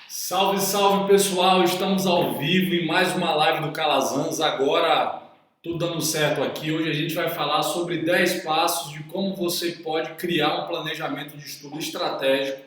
Salve, salve pessoal! Estamos ao vivo em mais uma live do Calazans. Agora tudo dando certo aqui. Hoje a gente vai falar sobre 10 passos de como você pode criar um planejamento de estudo estratégico,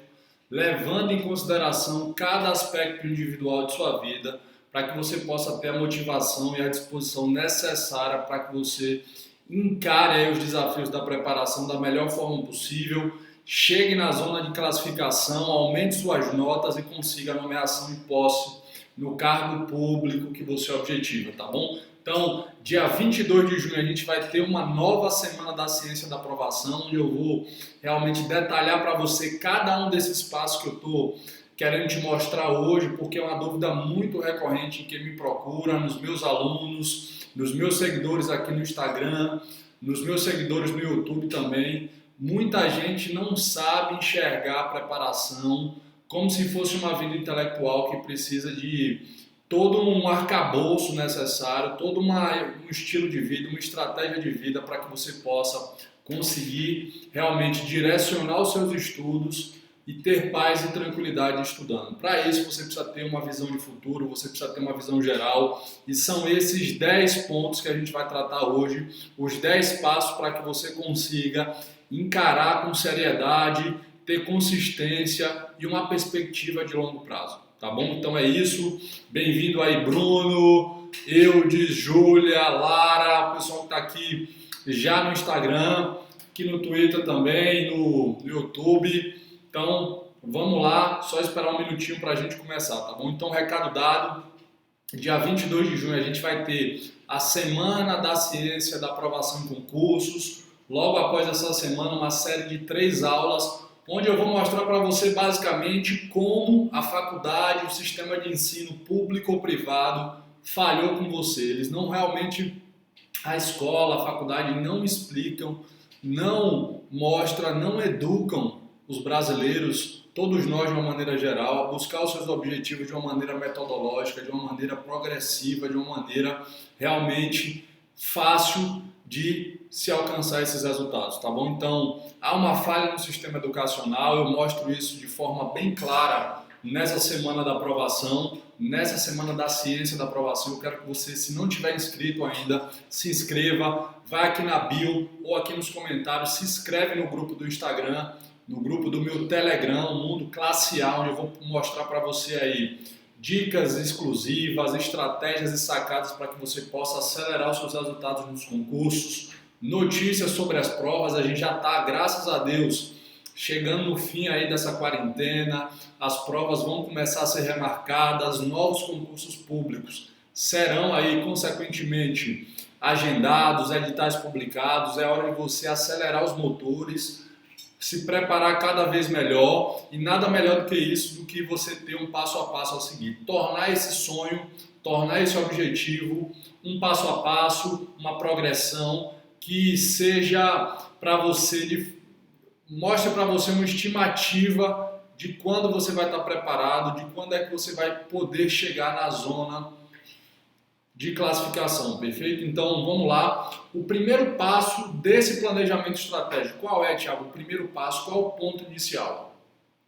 levando em consideração cada aspecto individual de sua vida, para que você possa ter a motivação e a disposição necessária para que você encare aí os desafios da preparação da melhor forma possível, chegue na zona de classificação, aumente suas notas e consiga a nomeação e posse no cargo público que você objetiva, tá bom? Então, dia 22 de junho a gente vai ter uma nova semana da ciência da aprovação, onde eu vou realmente detalhar para você cada um desses passos que eu estou querendo te mostrar hoje, porque é uma dúvida muito recorrente em quem me procura, nos meus alunos, nos meus seguidores aqui no Instagram, nos meus seguidores no YouTube também. Muita gente não sabe enxergar a preparação como se fosse uma vida intelectual que precisa de todo um arcabouço necessário, um estilo de vida, uma estratégia de vida para que você possa conseguir realmente direcionar os seus estudos e ter paz e tranquilidade estudando. Para isso você precisa ter uma visão de futuro, você precisa ter uma visão geral, e são esses 10 pontos que a gente vai tratar hoje, os 10 passos para que você consiga encarar com seriedade, ter consistência e uma perspectiva de longo prazo, tá bom? Então é isso, bem-vindo aí Bruno, Eudes, Júlia, Lara, o pessoal que está aqui já no Instagram, aqui no Twitter também, no YouTube. Então, vamos lá, só esperar um minutinho para a gente começar, tá bom? Então, recado dado, dia 22 de junho a gente vai ter a Semana da Ciência da Aprovação em Concursos. Logo após essa semana, uma série de 3 aulas, onde eu vou mostrar para você basicamente como a faculdade, o sistema de ensino público ou privado falhou com você. Eles não realmente, a escola, a faculdade não explicam, não mostram, não educam os brasileiros, todos nós de uma maneira geral, a buscar os seus objetivos de uma maneira metodológica, de uma maneira progressiva, de uma maneira realmente fácil de se alcançar esses resultados, tá bom? Então, há uma falha no sistema educacional, eu mostro isso de forma bem clara nessa semana da aprovação, nessa semana da ciência da aprovação. Eu quero que você, se não tiver inscrito ainda, se inscreva, vai aqui na bio ou aqui nos comentários, se inscreve no grupo do Instagram, no grupo do meu Telegram, Mundo Classe A, onde eu vou mostrar para você aí dicas exclusivas, estratégias e sacadas para que você possa acelerar os seus resultados nos concursos, notícias sobre as provas. A gente já está, graças a Deus, chegando no fim aí dessa quarentena, as provas vão começar a ser remarcadas, novos concursos públicos serão aí, consequentemente, agendados, editais publicados. É hora de você acelerar os motores, se preparar cada vez melhor, e nada melhor do que isso, do que você ter um passo a passo a seguir. Tornar esse sonho, tornar esse objetivo um passo a passo, uma progressão que seja para você, mostre para você uma estimativa de quando você vai estar preparado, de quando é que você vai poder chegar na zona de classificação, perfeito? Então, vamos lá. O primeiro passo desse planejamento estratégico, qual é, Thiago? O primeiro passo, qual é o ponto inicial?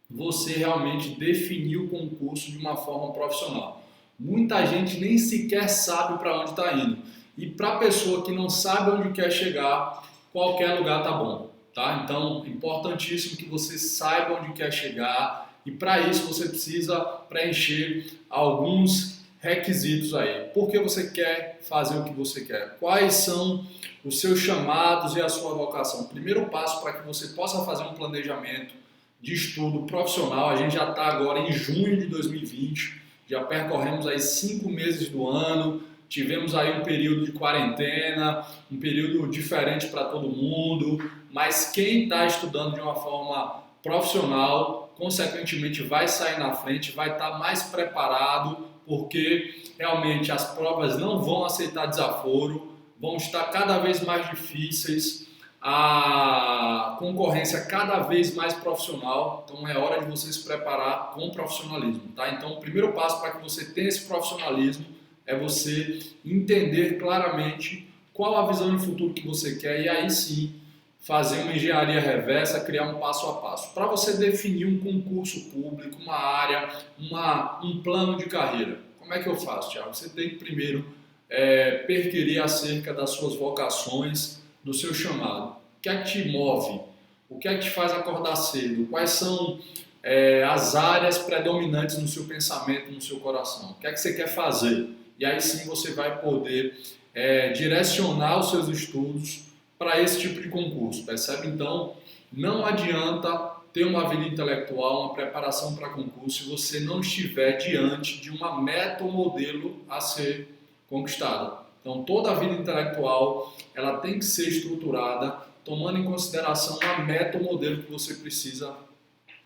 Você realmente definir o concurso de uma forma profissional. Muita gente nem sequer sabe para onde está indo. E para a pessoa que não sabe onde quer chegar, qualquer lugar está bom, tá? Então, importantíssimo que você saiba onde quer chegar, e para isso você precisa preencher alguns requisitos aí. Por que você quer fazer o que você quer? Quais são os seus chamados e a sua vocação? O primeiro passo para que você possa fazer um planejamento de estudo profissional, a gente já está agora em junho de 2020, já percorremos aí 5 meses do ano, tivemos aí um período de quarentena, um período diferente para todo mundo, mas quem está estudando de uma forma profissional, consequentemente vai sair na frente, vai estar mais preparado, porque realmente as provas não vão aceitar desaforo, vão estar cada vez mais difíceis, a concorrência cada vez mais profissional, então é hora de você se preparar com profissionalismo, tá? Então o primeiro passo para que você tenha esse profissionalismo é você entender claramente qual a visão de futuro que você quer, e aí sim fazer uma engenharia reversa, criar um passo a passo. Para você definir um concurso público, uma área, um plano de carreira, como é que eu faço, Thiago? Você tem que primeiro perquirir acerca das suas vocações, do seu chamado. O que é que te move? O que é que te faz acordar cedo? Quais são as áreas predominantes no seu pensamento, no seu coração? O que é que você quer fazer? E aí sim você vai poder direcionar os seus estudos para esse tipo de concurso, percebe? Então, não adianta ter uma vida intelectual, uma preparação para concurso se você não estiver diante de uma meta ou modelo a ser conquistada. Então, toda a vida intelectual ela tem que ser estruturada tomando em consideração uma meta ou modelo que você precisa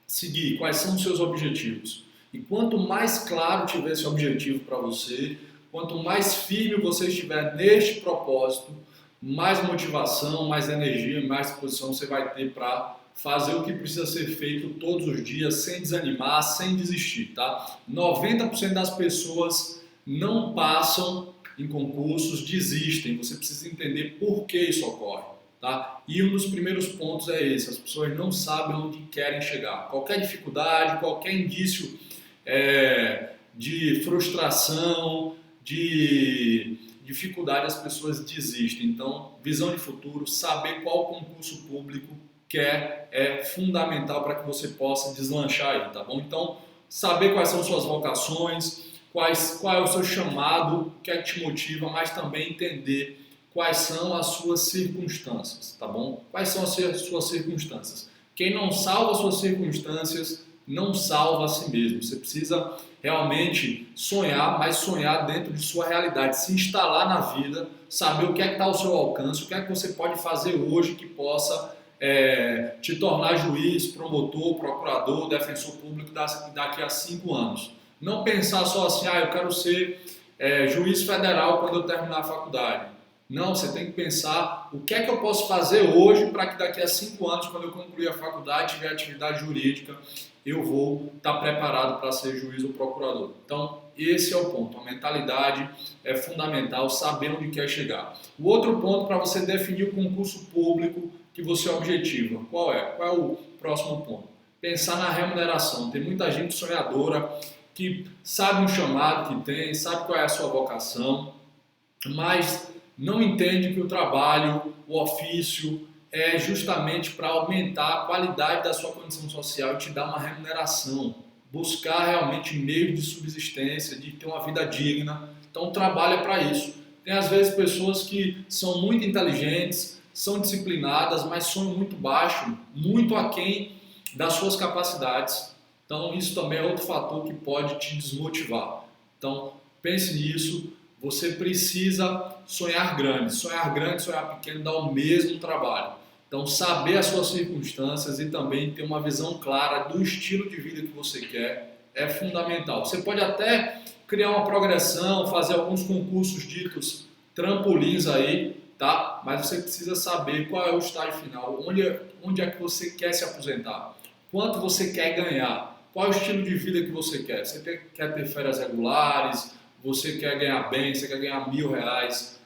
seguir, quais são os seus objetivos. E quanto mais claro tiver esse objetivo para você, quanto mais firme você estiver neste propósito, mais motivação, mais energia, mais disposição você vai ter para fazer o que precisa ser feito todos os dias, sem desanimar, sem desistir, tá? 90% das pessoas não passam em concursos, desistem. Você precisa entender por que isso ocorre, tá? E um dos primeiros pontos é esse: as pessoas não sabem onde querem chegar. Qualquer dificuldade, qualquer indício de frustração, de dificuldade, as pessoas desistem. Então, visão de futuro, saber qual concurso público quer é fundamental para que você possa deslanchar aí, tá bom? Então, saber quais são suas vocações, qual é o seu chamado, o que é que te motiva, mas também entender quais são as suas circunstâncias, tá bom? Quais são as suas circunstâncias? Quem não salva as suas circunstâncias não salva a si mesmo. Você precisa realmente sonhar, mas sonhar dentro de sua realidade, se instalar na vida, saber o que é que está ao seu alcance, o que é que você pode fazer hoje que possa te tornar juiz, promotor, procurador, defensor público daqui a 5 anos. Não pensar só assim, eu quero ser juiz federal quando eu terminar a faculdade. Não, você tem que pensar o que é que eu posso fazer hoje para que daqui a 5 anos, quando eu concluir a faculdade, tiver atividade jurídica, eu vou estar preparado para ser juiz ou procurador. Então, esse é o ponto. A mentalidade é fundamental, saber onde quer chegar. O outro ponto para você definir o concurso público que você objetiva, qual é? Qual é o próximo ponto? Pensar na remuneração. Tem muita gente sonhadora que sabe um chamado que tem, sabe qual é a sua vocação, mas não entende que o trabalho, o ofício, é justamente para aumentar a qualidade da sua condição social e te dar uma remuneração. Buscar realmente meios de subsistência, de ter uma vida digna. Então, trabalha para isso. Tem às vezes pessoas que são muito inteligentes, são disciplinadas, mas sonham muito baixo, muito aquém das suas capacidades. Então, isso também é outro fator que pode te desmotivar. Então, pense nisso. Você precisa sonhar grande, sonhar pequeno dá o mesmo trabalho. Então, saber as suas circunstâncias e também ter uma visão clara do estilo de vida que você quer é fundamental. Você pode até criar uma progressão, fazer alguns concursos ditos trampolins aí, tá? Mas você precisa saber qual é o estágio final, onde é que você quer se aposentar, quanto você quer ganhar, qual é o estilo de vida que você quer. Você quer ter férias regulares? Você quer ganhar bem, você quer ganhar R$1.000,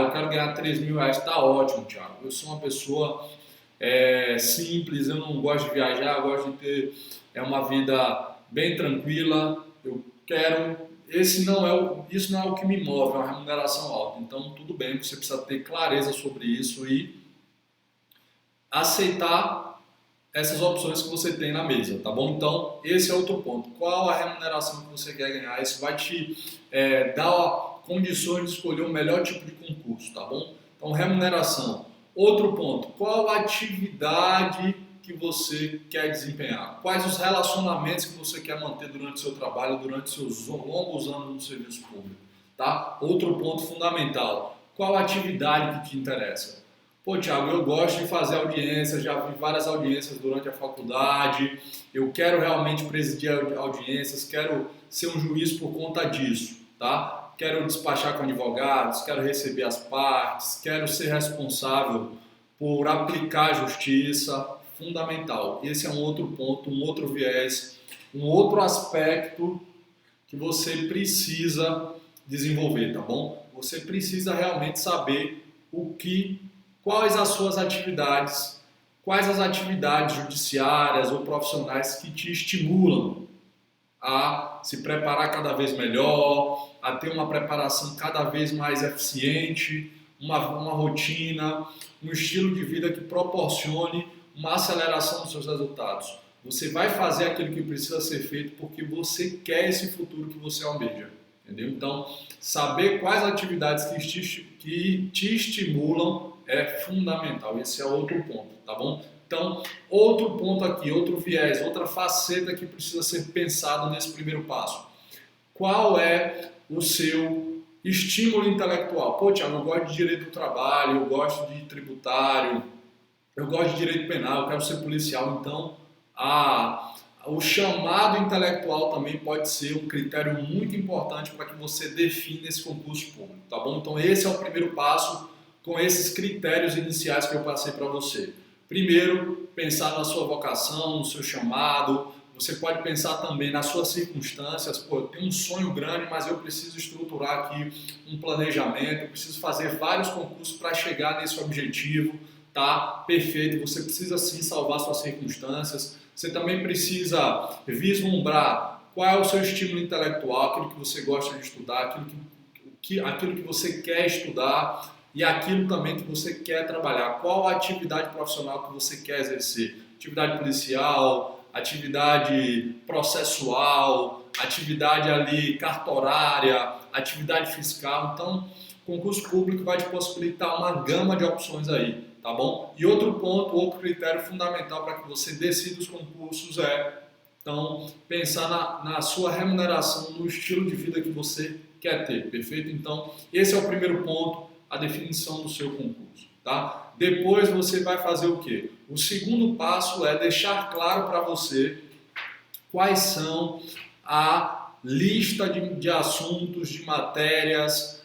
eu quero ganhar R$3.000, tá ótimo, Thiago. Eu sou uma pessoa simples, eu não gosto de viajar, eu gosto de ter uma vida bem tranquila, eu quero, isso não é o que me move, é uma remuneração alta. Então, tudo bem, você precisa ter clareza sobre isso e aceitar essas opções que você tem na mesa, tá bom? Então, esse é outro ponto. Qual a remuneração que você quer ganhar? Isso vai te dar condições de escolher o melhor tipo de concurso, tá bom? Então, remuneração. Outro ponto, qual a atividade que você quer desempenhar? Quais os relacionamentos que você quer manter durante o seu trabalho, durante seus longos anos no serviço público, tá? Outro ponto fundamental, qual a atividade que te interessa? Pô, Thiago, eu gosto de fazer audiências, já vi várias audiências durante a faculdade, eu quero realmente presidir audiências, quero ser um juiz por conta disso, tá? Quero despachar com advogados, quero receber as partes, quero ser responsável por aplicar a justiça, fundamental. Esse é um outro ponto, um outro viés, um outro aspecto que você precisa desenvolver, tá bom? Você precisa realmente saber quais as suas atividades, quais as atividades judiciárias ou profissionais que te estimulam a se preparar cada vez melhor, a ter uma preparação cada vez mais eficiente, uma rotina, um estilo de vida que proporcione uma aceleração dos seus resultados. Você vai fazer aquilo que precisa ser feito porque você quer esse futuro que você almeja, entendeu? Então, saber quais atividades que te estimulam é fundamental. Esse é outro ponto, tá bom? Então, outro ponto aqui, outro viés, outra faceta que precisa ser pensado nesse primeiro passo. Qual é o seu estímulo intelectual? Pô, Thiago, eu gosto de direito do trabalho, eu gosto de tributário, eu gosto de direito penal, eu quero ser policial. Então, o chamado intelectual também pode ser um critério muito importante para que você defina esse concurso público, tá bom? Então, esse é o primeiro passo com esses critérios iniciais que eu passei para você. Primeiro, pensar na sua vocação, no seu chamado. Você pode pensar também nas suas circunstâncias. Pô, eu tenho um sonho grande, mas eu preciso estruturar aqui um planejamento, eu preciso fazer vários concursos para chegar nesse objetivo, tá? Perfeito, você precisa sim salvar suas circunstâncias. Você também precisa vislumbrar qual é o seu estímulo intelectual, aquilo que você gosta de estudar, aquilo que você quer estudar e aquilo também que você quer trabalhar. Qual a atividade profissional que você quer exercer? Atividade policial, atividade processual, atividade ali cartorária, atividade fiscal. Então, o concurso público vai te possibilitar uma gama de opções aí, tá bom? E outro ponto, outro critério fundamental para que você decida os concursos então, pensar na sua remuneração, no estilo de vida que você quer ter, perfeito? Então, esse é o primeiro ponto, a definição do seu concurso, tá? Depois você vai fazer o quê? O segundo passo é deixar claro para você quais são a lista de assuntos, de matérias,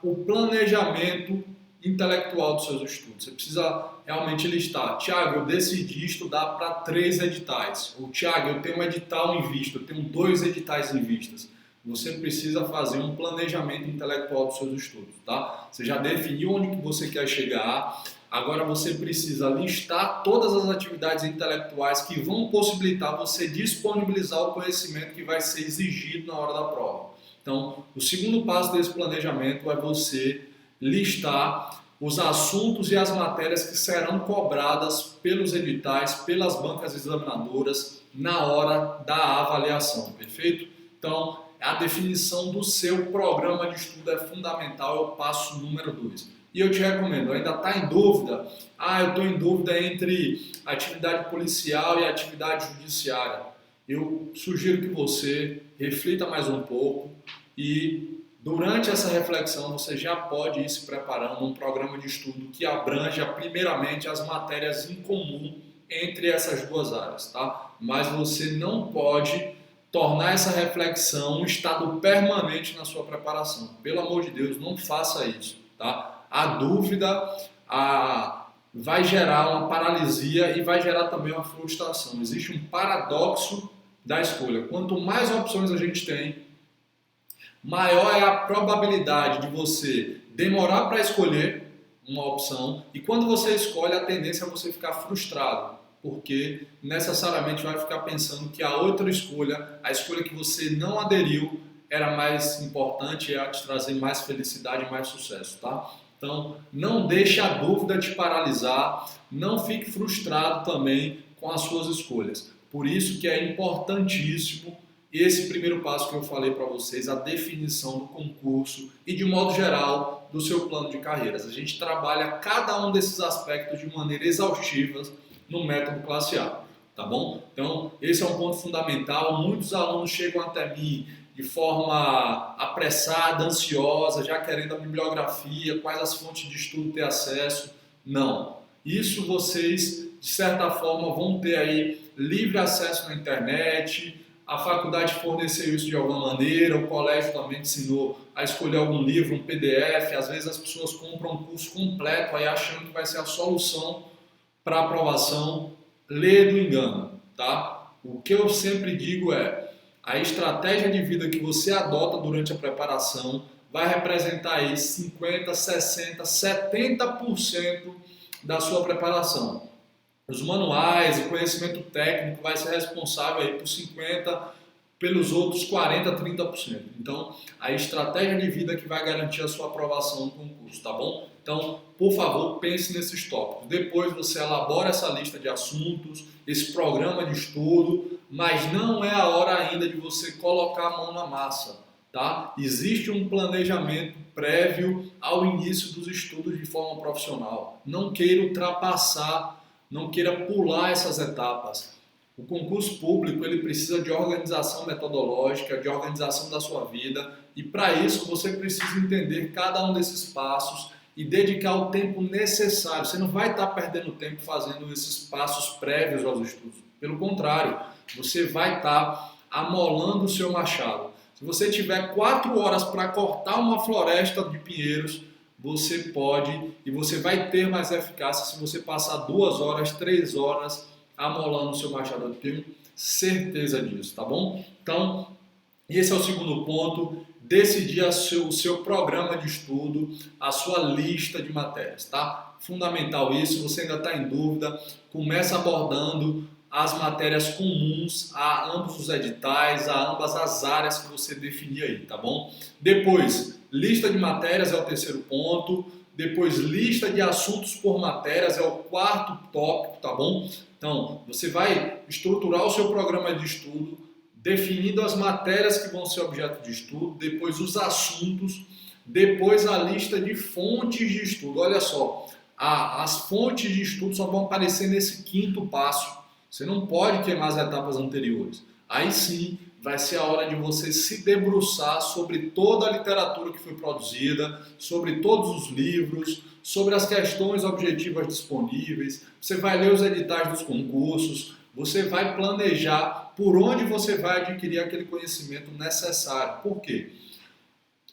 o planejamento intelectual dos seus estudos. Você precisa realmente listar. Tiago, eu decidi estudar para 3 editais. Ou Tiago, eu tenho um edital em vista, eu tenho 2 editais em vistas. Você precisa fazer um planejamento intelectual dos seus estudos, tá? Você já definiu onde que você quer chegar, agora você precisa listar todas as atividades intelectuais que vão possibilitar você disponibilizar o conhecimento que vai ser exigido na hora da prova. Então, o segundo passo desse planejamento é você listar os assuntos e as matérias que serão cobradas pelos editais, pelas bancas examinadoras na hora da avaliação, perfeito? Então, a definição do seu programa de estudo é fundamental, é o passo número 2. E eu te recomendo, ainda está em dúvida? Eu estou em dúvida entre atividade policial e atividade judiciária. Eu sugiro que você reflita mais um pouco e durante essa reflexão você já pode ir se preparando um programa de estudo que abranja primeiramente as matérias em comum entre essas duas áreas, tá? Mas você não pode tornar essa reflexão um estado permanente na sua preparação. Pelo amor de Deus, não faça isso, tá? A dúvida vai gerar uma paralisia e vai gerar também uma frustração. Existe um paradoxo da escolha. Quanto mais opções a gente tem, maior é a probabilidade de você demorar para escolher uma opção e quando você escolhe, a tendência é você ficar frustrado, porque necessariamente vai ficar pensando que a outra escolha, a escolha que você não aderiu, era mais importante e ia te trazer mais felicidade e mais sucesso, tá? Então, não deixe a dúvida te paralisar, não fique frustrado também com as suas escolhas. Por isso que é importantíssimo esse primeiro passo que eu falei para vocês, a definição do concurso e, de modo geral, do seu plano de carreiras. A gente trabalha cada um desses aspectos de maneira exaustiva no método Classe A, tá bom? Então, esse é um ponto fundamental. Muitos alunos chegam até mim de forma apressada, ansiosa, já querendo a bibliografia, quais as fontes de estudo ter acesso. Não. Isso vocês, de certa forma, vão ter aí livre acesso na internet. A faculdade forneceu isso de alguma maneira, o colégio também ensinou a escolher algum livro, um PDF. Às vezes as pessoas compram um curso completo aí achando que vai ser a solução para aprovação. Lê do engano, tá? O que eu sempre digo é: a estratégia de vida que você adota durante a preparação vai representar aí 50, 60, 70% da sua preparação. Os manuais e conhecimento técnico vai ser responsável aí por 50%, pelos outros 40, 30%. Então, a estratégia de vida que vai garantir a sua aprovação no concurso, tá bom? Então, por favor, pense nesses tópicos. Depois você elabora essa lista de assuntos, esse programa de estudo, mas não é a hora ainda de você colocar a mão na massa, tá? Existe um planejamento prévio ao início dos estudos de forma profissional. Não queira ultrapassar, não queira pular essas etapas. O concurso público ele precisa de organização metodológica, de organização da sua vida, e para isso você precisa entender cada um desses passos e dedicar o tempo necessário. Você não vai estar perdendo tempo fazendo esses passos prévios aos estudos. Pelo contrário, você vai estar amolando o seu machado. Se você tiver 4 horas para cortar uma floresta de pinheiros, você pode e você vai ter mais eficácia se você passar 2 horas, 3 horas amolando o seu machado. Eu tenho certeza disso, tá bom? Então, esse é o segundo ponto, decidir o seu programa de estudo, a sua lista de matérias, tá? Fundamental isso, se você ainda está em dúvida, começa abordando as matérias comuns a ambos os editais, a ambas as áreas que você definir aí, tá bom? Depois, lista de matérias é o terceiro ponto. Depois, lista de assuntos por matérias é o quarto tópico, tá bom? Então, você vai estruturar o seu programa de estudo, definindo as matérias que vão ser objeto de estudo, depois os assuntos, depois a lista de fontes de estudo. Olha só, as fontes de estudo só vão aparecer nesse quinto passo. Você não pode queimar as etapas anteriores. Aí sim, vai ser a hora de você se debruçar sobre toda a literatura que foi produzida, sobre todos os livros, sobre as questões objetivas disponíveis. Você vai ler os editais dos concursos, você vai planejar por onde você vai adquirir aquele conhecimento necessário. Por quê?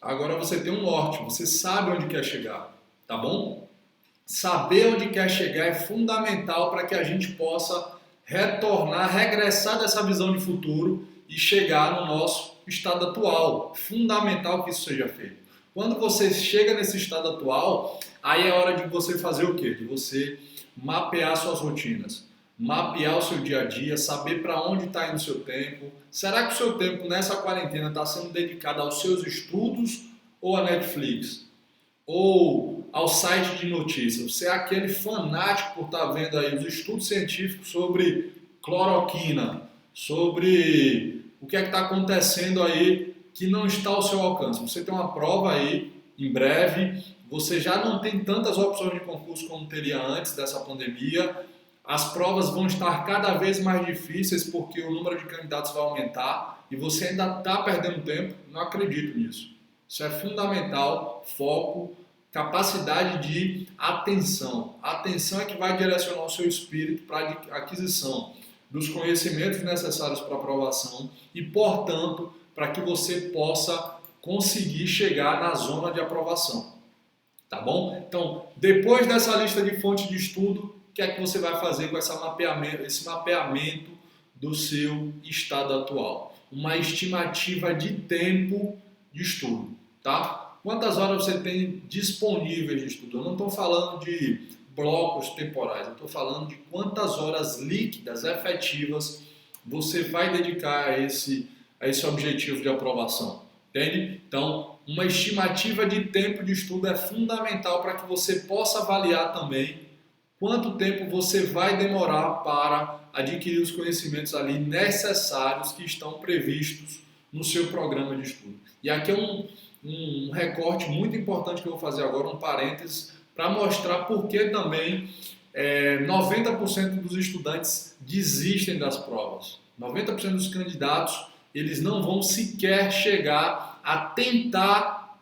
Agora você tem um norte, você sabe onde quer chegar, tá bom? Saber onde quer chegar é fundamental para que a gente possa retornar, regressar dessa visão de futuro e chegar no nosso estado atual. Fundamental que isso seja feito. Quando você chega nesse estado atual, aí é hora de você fazer o quê? De você mapear suas rotinas, mapear o seu dia a dia, saber para onde está indo o seu tempo. Será que o seu tempo nessa quarentena está sendo dedicado aos seus estudos ou à Netflix? Ou ao site de notícias? Você é aquele fanático por estar vendo aí os estudos científicos sobre cloroquina, sobre o que é que está acontecendo aí que não está ao seu alcance. Você tem uma prova aí em breve, você já não tem tantas opções de concurso como teria antes dessa pandemia, as provas vão estar cada vez mais difíceis porque o número de candidatos vai aumentar e você ainda está perdendo tempo. Não acredito nisso. Isso é fundamental, foco, capacidade de atenção. A atenção é que vai direcionar o seu espírito para a aquisição dos conhecimentos necessários para a aprovação e, portanto, para que você possa conseguir chegar na zona de aprovação. Tá bom? Então, depois dessa lista de fontes de estudo, o que é que você vai fazer com esse mapeamento do seu estado atual? Uma estimativa de tempo de estudo, tá? Quantas horas você tem disponíveis de estudo? Eu não estou falando de blocos temporais, eu estou falando de quantas horas líquidas, efetivas, você vai dedicar a esse objetivo de aprovação, entende? Então, uma estimativa de tempo de estudo é fundamental para que você possa avaliar também quanto tempo você vai demorar para adquirir os conhecimentos ali necessários que estão previstos no seu programa de estudo. E aqui é um recorte muito importante que eu vou fazer agora, um parênteses, para mostrar por que também 90% dos estudantes desistem das provas. 90% dos candidatos, eles não vão sequer chegar a tentar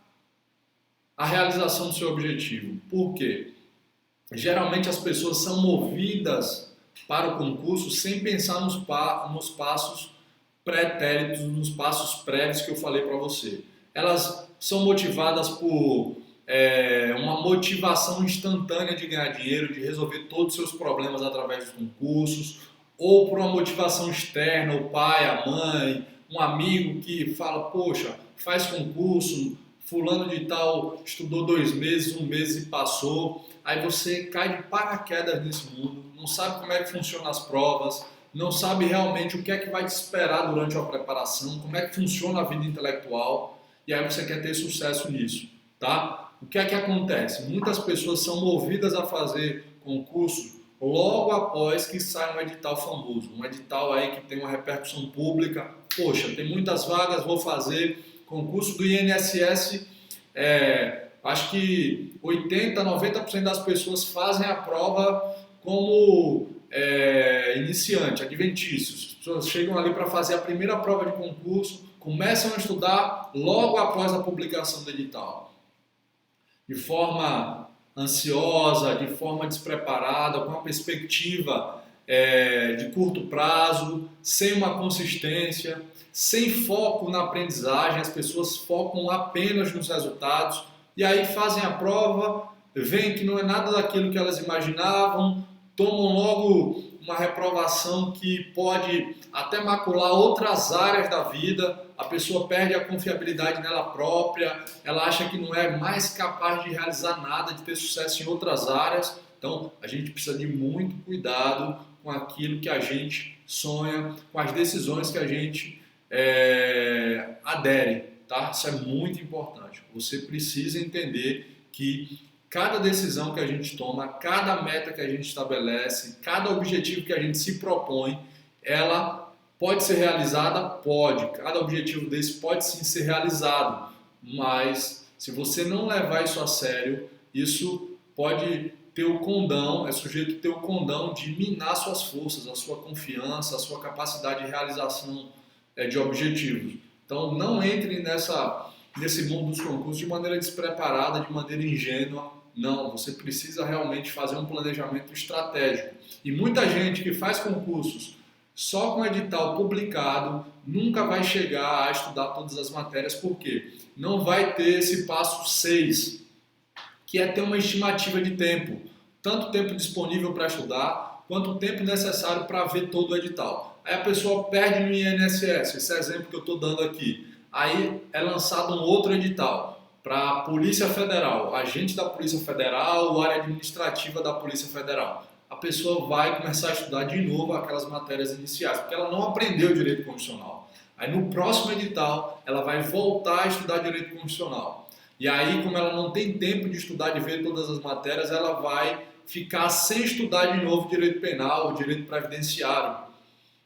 a realização do seu objetivo. Por quê? Geralmente as pessoas são movidas para o concurso sem pensar nos passos pretéritos, nos passos prévios que eu falei para você. Elas são motivadas por uma motivação instantânea de ganhar dinheiro, de resolver todos os seus problemas através dos concursos, ou por uma motivação externa, o pai, a mãe, um amigo que fala, poxa, faz concurso, fulano de tal estudou 2 meses, 1 mês e passou. Aí você cai de paraquedas nesse mundo, não sabe como é que funcionam as provas, não sabe realmente o que é que vai te esperar durante a preparação, como é que funciona a vida intelectual, e aí você quer ter sucesso nisso, tá? O que é que acontece? Muitas pessoas são movidas a fazer concurso logo após que sai um edital famoso, um edital aí que tem uma repercussão pública. Poxa, tem muitas vagas, vou fazer concurso do INSS. Acho que 80, 90% das pessoas fazem a prova como iniciante, adventícios. As pessoas chegam ali para fazer a primeira prova de concurso, começam a estudar logo após a publicação do edital, de forma ansiosa, de forma despreparada, com uma perspectiva de curto prazo, sem uma consistência, sem foco na aprendizagem. As pessoas focam apenas nos resultados e aí fazem a prova, veem que não é nada daquilo que elas imaginavam, tomam logo uma reprovação que pode até macular outras áreas da vida. A pessoa perde a confiabilidade nela própria, ela acha que não é mais capaz de realizar nada, de ter sucesso em outras áreas. Então, a gente precisa de muito cuidado com aquilo que a gente sonha, com as decisões que a gente adere, tá? Isso é muito importante. Você precisa entender que cada decisão que a gente toma, cada meta que a gente estabelece, cada objetivo que a gente se propõe, ela pode ser realizada? Pode. Cada objetivo desse pode sim ser realizado, mas se você não levar isso a sério, isso pode ter o condão, é sujeito a ter o condão de minar suas forças, a sua confiança, a sua capacidade de realização de objetivos. Então não entre nesse mundo dos concursos de maneira despreparada, de maneira ingênua. Não, você precisa realmente fazer um planejamento estratégico. E muita gente que faz concursos só com edital publicado nunca vai chegar a estudar todas as matérias, porque não vai ter esse passo 6, que é ter uma estimativa de tempo, tanto tempo disponível para estudar, quanto o tempo necessário para ver todo o edital. Aí a pessoa perde no INSS, esse exemplo que eu estou dando aqui. Aí é lançado um outro edital para a Polícia Federal, agente da Polícia Federal ou área administrativa da Polícia Federal. A pessoa vai começar a estudar de novo aquelas matérias iniciais, porque ela não aprendeu direito constitucional. Aí no próximo edital, ela vai voltar a estudar direito constitucional. E aí, como ela não tem tempo de estudar, de ver todas as matérias, ela vai ficar sem estudar de novo direito penal ou direito previdenciário.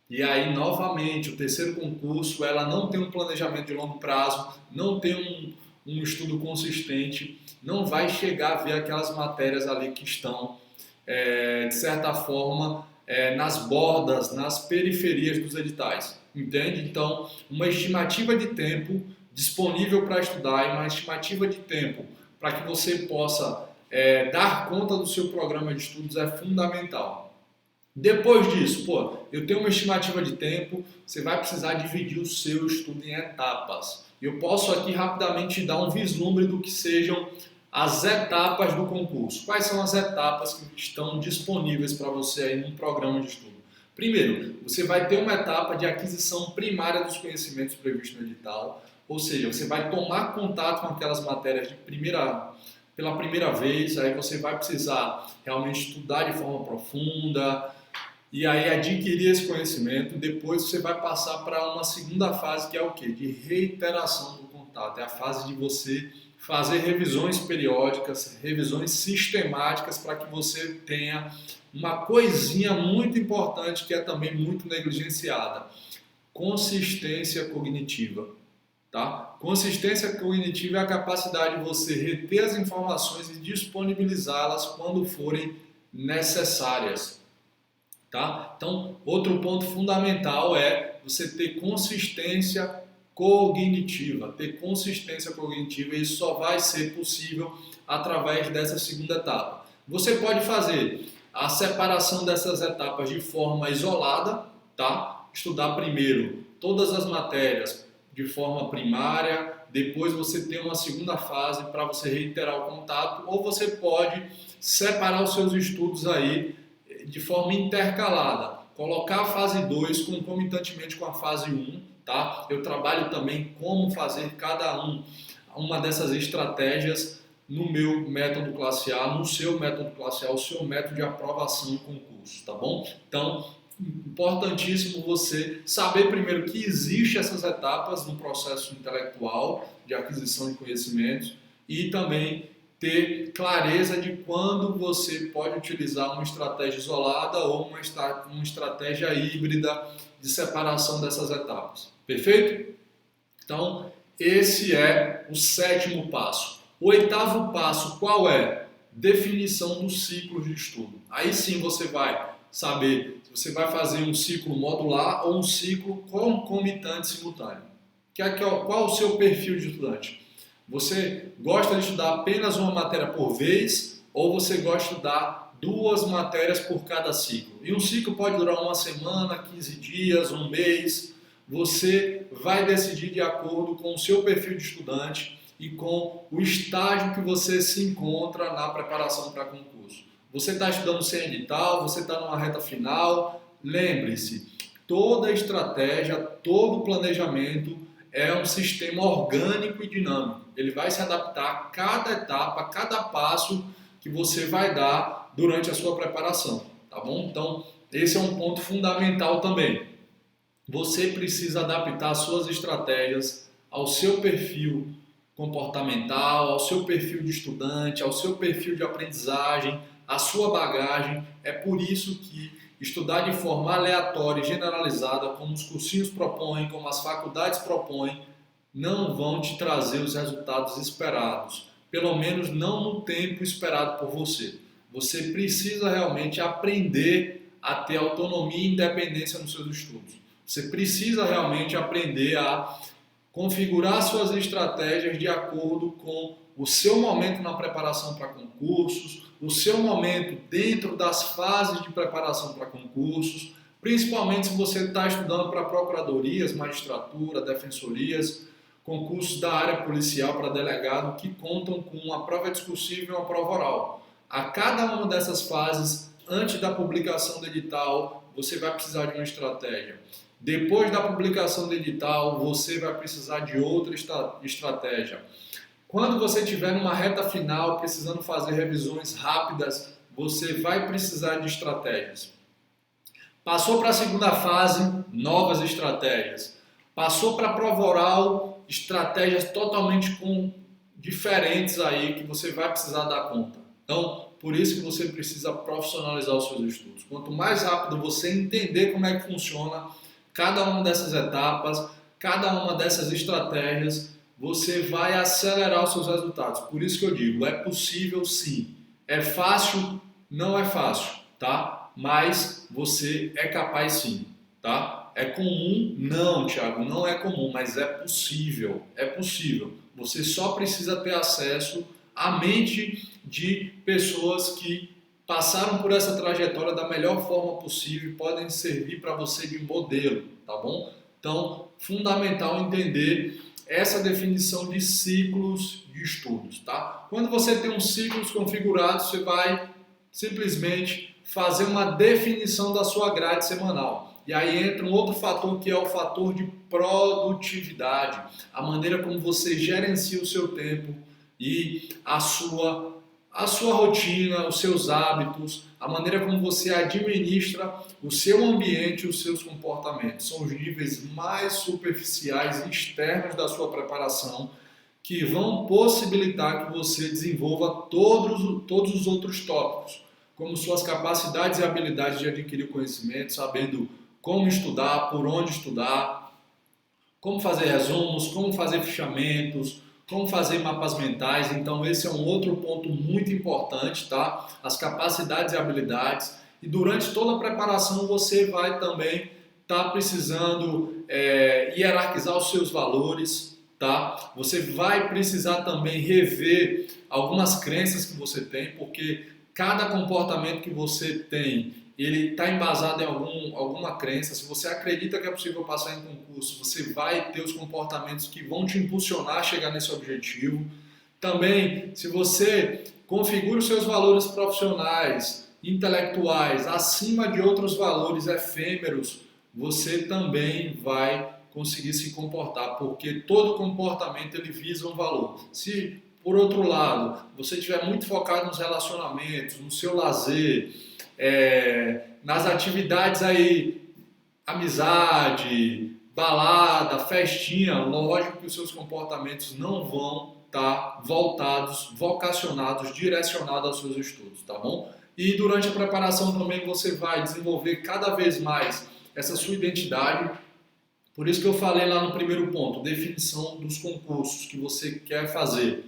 E aí, novamente, o terceiro concurso, ela não tem um planejamento de longo prazo, não tem um estudo consistente, não vai chegar a ver aquelas matérias ali que estão, de certa forma, nas bordas, nas periferias dos editais. Entende? Então, uma estimativa de tempo disponível para estudar e uma estimativa de tempo para que você possa dar conta do seu programa de estudos é fundamental. Depois disso, eu tenho uma estimativa de tempo, você vai precisar dividir o seu estudo em etapas. Eu posso aqui rapidamente dar um vislumbre do que sejam as etapas do concurso. Quais são as etapas que estão disponíveis para você aí num programa de estudo? Primeiro, você vai ter uma etapa de aquisição primária dos conhecimentos previstos no edital, ou seja, você vai tomar contato com aquelas matérias pela primeira vez, aí você vai precisar realmente estudar de forma profunda e aí adquirir esse conhecimento. Depois você vai passar para uma segunda fase, que é o quê? De reiteração do contato. É a fase de você fazer revisões periódicas, revisões sistemáticas, para que você tenha uma coisinha muito importante que é também muito negligenciada: consistência cognitiva. Tá? Consistência cognitiva é a capacidade de você reter as informações e disponibilizá-las quando forem necessárias. Tá? Então, outro ponto fundamental é você ter consistência cognitiva. Ter consistência cognitiva, e isso só vai ser possível através dessa segunda etapa. Você pode fazer a separação dessas etapas de forma isolada, tá? Estudar primeiro todas as matérias de forma primária, depois você tem uma segunda fase para você reiterar o contato, ou você pode separar os seus estudos aí de forma intercalada, colocar a fase 2 concomitantemente com a fase 1, tá? Eu trabalho também como fazer cada um uma dessas estratégias no meu método classe A, no seu método classe A, o seu método de aprovação em concurso, tá bom? Então, importantíssimo você saber primeiro que existem essas etapas no processo intelectual de aquisição de conhecimentos e também ter clareza de quando você pode utilizar uma estratégia isolada ou uma estratégia híbrida de separação dessas etapas. Perfeito? Então, esse é o 7º passo. O 8º passo, qual é? Definição dos ciclos de estudo. Aí sim você vai saber se você vai fazer um ciclo modular ou um ciclo concomitante simultâneo. Qual o seu perfil de estudante? Você gosta de estudar apenas uma matéria por vez ou você gosta de estudar 2 matérias por cada ciclo? E um ciclo pode durar uma semana, 15 dias, um mês. Você vai decidir de acordo com o seu perfil de estudante e com o estágio que você se encontra na preparação para concurso. Você está estudando sem edital, você está numa reta final. Lembre-se, toda estratégia, todo planejamento é um sistema orgânico e dinâmico. Ele vai se adaptar a cada etapa, a cada passo que você vai dar durante a sua preparação, tá bom? Então, esse é um ponto fundamental também. Você precisa adaptar as suas estratégias ao seu perfil comportamental, ao seu perfil de estudante, ao seu perfil de aprendizagem, à sua bagagem. É por isso que estudar de forma aleatória e generalizada, como os cursinhos propõem, como as faculdades propõem, não vão te trazer os resultados esperados, pelo menos não no tempo esperado por você. Você precisa realmente aprender a ter autonomia e independência nos seus estudos. Você precisa realmente aprender a configurar suas estratégias de acordo com o seu momento na preparação para concursos, o seu momento dentro das fases de preparação para concursos, principalmente se você está estudando para procuradorias, magistratura, defensorias, concursos da área policial para delegado que contam com uma prova discursiva e uma prova oral. A cada uma dessas fases, antes da publicação do edital, você vai precisar de uma estratégia. Depois da publicação do edital, você vai precisar de outra estratégia. Quando você estiver numa reta final, precisando fazer revisões rápidas, você vai precisar de estratégias. Passou para a segunda fase, novas estratégias. Passou para a prova oral, estratégias totalmente diferentes aí que você vai precisar dar conta. Então, por isso que você precisa profissionalizar os seus estudos. Quanto mais rápido você entender como é que funciona cada uma dessas etapas, cada uma dessas estratégias, você vai acelerar os seus resultados. Por isso que eu digo, é possível sim. É fácil? Não é fácil, tá? Mas você é capaz sim, tá? É comum? Não, Thiago, não é comum, mas é possível. É possível. Você só precisa ter acesso à mente de pessoas que passaram por essa trajetória da melhor forma possível e podem servir para você de modelo, tá bom? Então, fundamental entender essa definição de ciclos de estudos, tá? Quando você tem um ciclo configurado, você vai simplesmente fazer uma definição da sua grade semanal. E aí entra um outro fator que é o fator de produtividade, a maneira como você gerencia o seu tempo e a sua rotina, os seus hábitos, a maneira como você administra o seu ambiente e os seus comportamentos. São os níveis mais superficiais e externos da sua preparação que vão possibilitar que você desenvolva todos os outros tópicos, como suas capacidades e habilidades de adquirir conhecimento, sabendo como estudar, por onde estudar, como fazer resumos, como fazer fichamentos, como fazer mapas mentais. Então esse é um outro ponto muito importante, tá? As capacidades e habilidades. E durante toda a preparação você vai também estar precisando hierarquizar os seus valores, tá? Você vai precisar também rever algumas crenças que você tem, porque cada comportamento que você tem, ele está embasado em alguma crença. Se você acredita que é possível passar em concurso, você vai ter os comportamentos que vão te impulsionar a chegar nesse objetivo. Também, se você configura os seus valores profissionais, intelectuais, acima de outros valores efêmeros, você também vai conseguir se comportar, porque todo comportamento ele visa um valor. Se, por outro lado, você estiver muito focado nos relacionamentos, no seu lazer, nas atividades aí, amizade, balada, festinha, lógico que os seus comportamentos não vão estar voltados, vocacionados, direcionados aos seus estudos, tá bom? E durante a preparação também você vai desenvolver cada vez mais essa sua identidade. Por isso que eu falei lá no primeiro ponto, definição dos concursos que você quer fazer.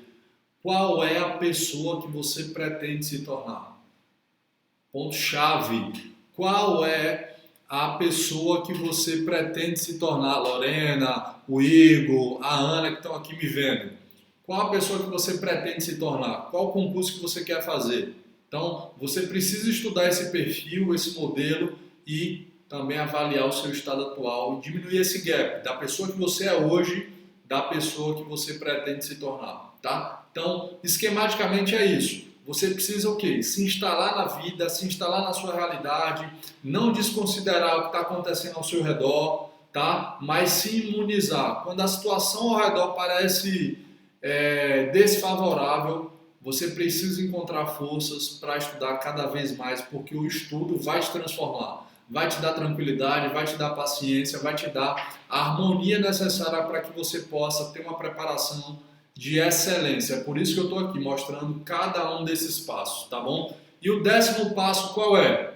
Qual é a pessoa que você pretende se tornar? Ponto-chave. Qual é a pessoa que você pretende se tornar? Lorena, o Igor, a Ana que estão aqui me vendo. Qual a pessoa que você pretende se tornar? Qual o concurso que você quer fazer? Então, você precisa estudar esse perfil, esse modelo e também avaliar o seu estado atual e diminuir esse gap da pessoa que você é hoje, da pessoa que você pretende se tornar, tá? Então, esquematicamente é isso. Você precisa o quê? Se instalar na vida, se instalar na sua realidade, não desconsiderar o que está acontecendo ao seu redor, tá? Mas se imunizar. Quando a situação ao redor parece desfavorável, você precisa encontrar forças para estudar cada vez mais, porque o estudo vai te transformar, vai te dar tranquilidade, vai te dar paciência, vai te dar a harmonia necessária para que você possa ter uma preparação de excelência. É por isso que eu estou aqui mostrando cada um desses passos, tá bom? E o 10º passo qual é?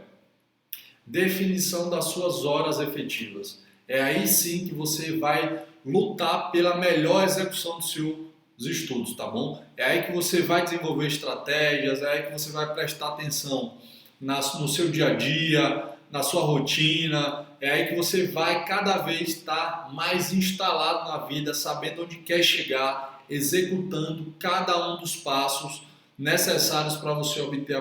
Definição das suas horas efetivas. É aí sim que você vai lutar pela melhor execução dos seus estudos, tá bom? É aí que você vai desenvolver estratégias, é aí que você vai prestar atenção no seu dia a dia, na sua rotina, é aí que você vai cada vez estar mais instalado na vida, sabendo onde quer chegar, executando cada um dos passos necessários para você obter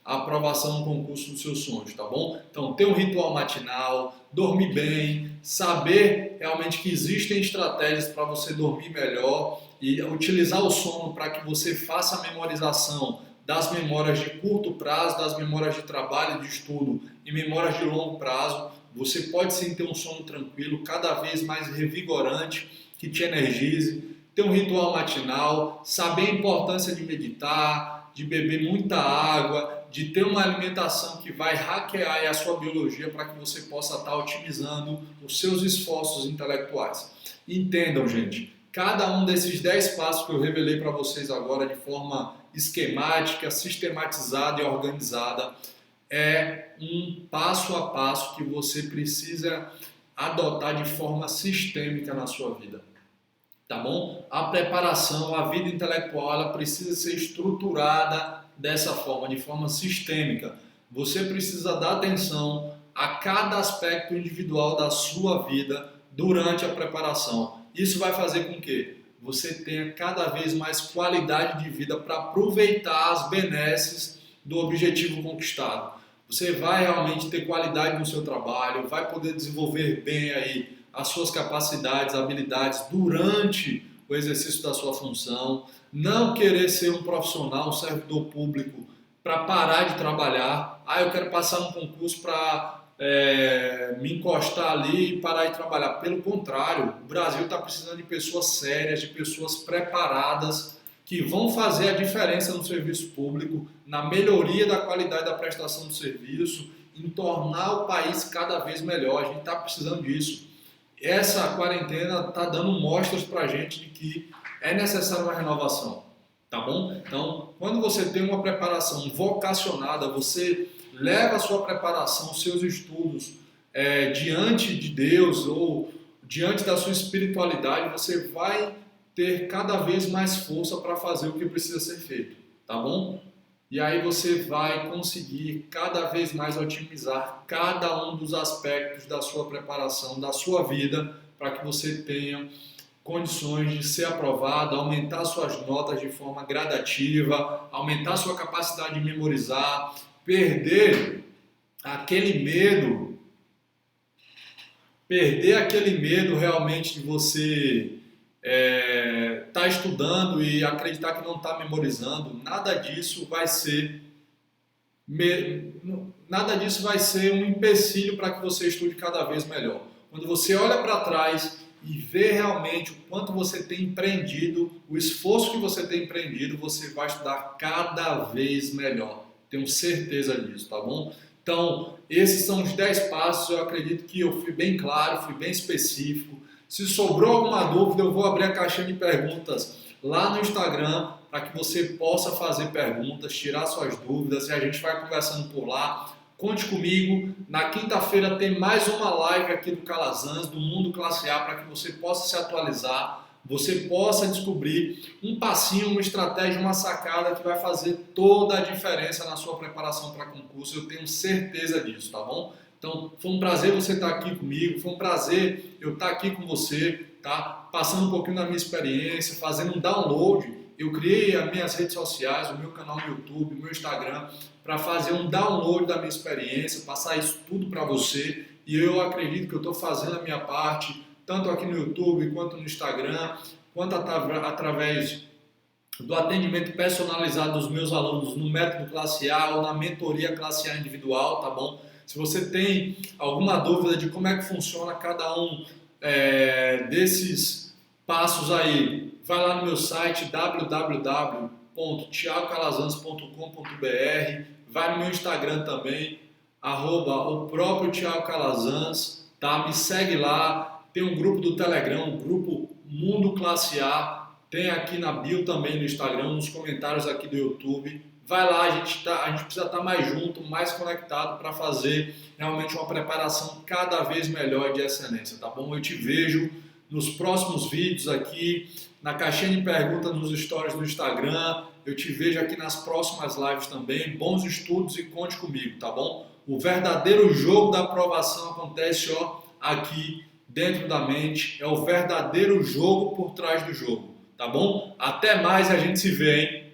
a aprovação no concurso dos seus sonhos, tá bom? Então, ter um ritual matinal, dormir bem, saber realmente que existem estratégias para você dormir melhor e utilizar o sono para que você faça a memorização das memórias de curto prazo, das memórias de trabalho e de estudo e memórias de longo prazo. Você pode sim ter um sono tranquilo, cada vez mais revigorante, que te energize, ter um ritual matinal, saber a importância de meditar, de beber muita água, de ter uma alimentação que vai hackear a sua biologia para que você possa estar otimizando os seus esforços intelectuais. Entendam, gente, cada um desses 10 passos que eu revelei para vocês agora de forma esquemática, sistematizada e organizada, é um passo a passo que você precisa adotar de forma sistêmica na sua vida, tá bom? A preparação, a vida intelectual, ela precisa ser estruturada dessa forma, de forma sistêmica. Você precisa dar atenção a cada aspecto individual da sua vida durante a preparação. Isso vai fazer com que você tenha cada vez mais qualidade de vida para aproveitar as benesses do objetivo conquistado. Você vai realmente ter qualidade no seu trabalho, vai poder desenvolver bem aí as suas capacidades, habilidades durante o exercício da sua função, não querer ser um profissional, um servidor público para parar de trabalhar. Eu quero passar no concurso para me encostar ali e parar de trabalhar. Pelo contrário, o Brasil está precisando de pessoas sérias, de pessoas preparadas, que vão fazer a diferença no serviço público, na melhoria da qualidade da prestação do serviço, em tornar o país cada vez melhor. A gente está precisando disso. Essa quarentena está dando mostras para a gente de que é necessária uma renovação, tá bom? Então, quando você tem uma preparação vocacionada, você leva a sua preparação, seus estudos diante de Deus ou diante da sua espiritualidade, você vai ter cada vez mais força para fazer o que precisa ser feito, tá bom? E aí você vai conseguir cada vez mais otimizar cada um dos aspectos da sua preparação, da sua vida, para que você tenha condições de ser aprovado, aumentar suas notas de forma gradativa, aumentar sua capacidade de memorizar, perder aquele medo realmente de você tá estudando e acreditar que não está memorizando. Nada disso vai ser um empecilho para que você estude cada vez melhor. Quando você olha para trás e vê realmente o quanto você tem empreendido, o esforço que você tem empreendido, você vai estudar cada vez melhor. Tenho certeza disso, tá bom? Então, esses são os 10 passos. Eu acredito que eu fui bem claro, fui bem específico. Se sobrou alguma dúvida, eu vou abrir a caixinha de perguntas lá no Instagram para que você possa fazer perguntas, tirar suas dúvidas e a gente vai conversando por lá. Conte comigo, na quinta-feira tem mais uma live aqui do Calazans, do Mundo Classe A, para que você possa se atualizar, você possa descobrir um passinho, uma estratégia, uma sacada que vai fazer toda a diferença na sua preparação para concurso, eu tenho certeza disso, tá bom? Então, foi um prazer você estar aqui comigo, foi um prazer eu estar aqui com você, tá? Passando um pouquinho da minha experiência, fazendo um download. Eu criei as minhas redes sociais, o meu canal no YouTube, o meu Instagram, para fazer um download da minha experiência, passar isso tudo para você. E eu acredito que eu estou fazendo a minha parte, tanto aqui no YouTube, quanto no Instagram, quanto através do atendimento personalizado dos meus alunos no método Classe A ou na mentoria Classe A individual, tá bom? Se você tem alguma dúvida de como é que funciona cada um desses passos aí, vai lá no meu site www.thiagocalazans.com.br, vai no meu Instagram também, @o próprio Thiago Calazans, tá? Me segue lá, tem um grupo do Telegram, um grupo Mundo Classe A, tem aqui na bio também no Instagram, nos comentários aqui do YouTube. Vai lá, a gente precisa estar mais junto, mais conectado para fazer realmente uma preparação cada vez melhor de excelência, tá bom? Eu te vejo nos próximos vídeos aqui, na caixinha de perguntas nos stories do Instagram, eu te vejo aqui nas próximas lives também. Bons estudos e conte comigo, tá bom? O verdadeiro jogo da aprovação acontece aqui dentro da mente, é o verdadeiro jogo por trás do jogo, tá bom? Até mais, a gente se vê, hein?